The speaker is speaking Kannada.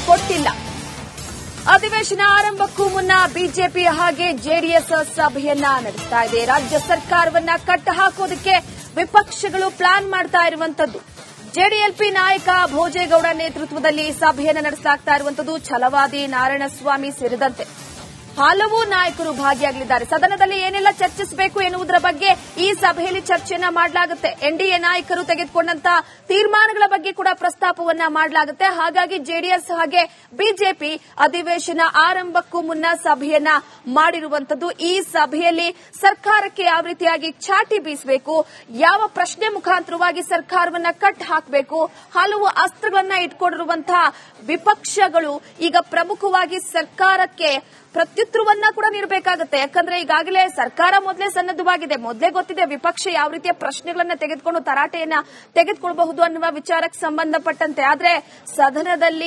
ಕೊಟ್ಟಿಲ್ಲ. ಅಧಿವೇಶನ ಆರಂಭಕ್ಕೂ ಮುನ್ನ ಬಿಜೆಪಿ ಹಾಗೆ ಜೆಡಿಎಸ್ ಸಭೆಯನ್ನ ನಡೆಸ್ತಾ ಇದೆ. ರಾಜ್ಯ ಸರ್ಕಾರವನ್ನ ಕಟ್ಟ ಹಾಕೋದಕ್ಕೆ ವಿಪಕ್ಷಗಳು ಪ್ಲಾನ್ ಮಾಡ್ತಾ ಇರುವಂತದ್ದು. ಜೆಡಿಎಲ್ಪಿ ನಾಯಕ ಭೋಜೇಗೌಡ ನೇತೃತ್ವದಲ್ಲಿ ಸಭೆಯನ್ನು ನಡೆಸಲಾಗ್ತಾ ಇರುವಂತದ್ದು. ಛಲವಾದಿ ನಾರಾಯಣಸ್ವಾಮಿ ಸೇರಿದಂತೆ ಹಲವು ನಾಯಕರು ಭಾಗಿಯಾಗಲಿದ್ದಾರೆ. ಸದನದಲ್ಲಿ ಏನೆಲ್ಲ ಚರ್ಚಿಸಬೇಕು ಎನ್ನುವುದರ ಬಗ್ಗೆ ಈ ಸಭೆಯಲ್ಲಿ ಚರ್ಚೆಯನ್ನ ಮಾಡಲಾಗುತ್ತೆ. ಎನ್ಡಿಎ ನಾಯಕರು ತೆಗೆದುಕೊಂಡಂತಹ ತೀರ್ಮಾನಗಳ ಬಗ್ಗೆ ಕೂಡ ಪ್ರಸ್ತಾಪವನ್ನ ಮಾಡಲಾಗುತ್ತೆ. ಹಾಗಾಗಿ ಜೆಡಿಎಸ್ ಹಾಗೆ ಬಿಜೆಪಿ ಅಧಿವೇಶನ ಆರಂಭಕ್ಕೂ ಮುನ್ನ ಸಭೆಯನ್ನ ಮಾಡಿರುವಂತದ್ದು. ಈ ಸಭೆಯಲ್ಲಿ ಸರ್ಕಾರಕ್ಕೆ ಯಾವ ರೀತಿಯಾಗಿ ಚಾಟಿ ಬೀಸಬೇಕು, ಯಾವ ಪ್ರಶ್ನೆ ಮುಖಾಂತರವಾಗಿ ಸರ್ಕಾರವನ್ನ ಕಟ್ ಹಾಕಬೇಕು, ಹಲವು ಅಸ್ತ್ರಗಳನ್ನ ಇಟ್ಕೊಂಡಿರುವಂತಹ ವಿಪಕ್ಷಗಳು ಈಗ ಪ್ರಮುಖವಾಗಿ ಸರ್ಕಾರಕ್ಕೆ ಪ್ರತ್ಯುತ್ತರವನ್ನ ಕೂಡ ನೀಡಬೇಕಾಗುತ್ತೆ. ಯಾಕಂದ್ರೆ ಈಗಾಗಲೇ ಸರ್ಕಾರ ಮೊದಲೇ ಸನ್ನದ್ಧವಾಗಿದೆ. ಮೊದಲೇ ಗೊತ್ತಿದೆ ವಿಪಕ್ಷ ಯಾವ ರೀತಿಯ ಪ್ರಶ್ನೆಗಳನ್ನ ತೆಗೆದುಕೊಂಡು ತರಾಟೆಯನ್ನ ತೆಗೆದುಕೊಳ್ಳಬಹುದು ಅನ್ನುವ ವಿಚಾರಕ್ಕೆ ಸಂಬಂಧಪಟ್ಟಂತೆ. ಆದ್ರೆ ಸದನದಲ್ಲಿ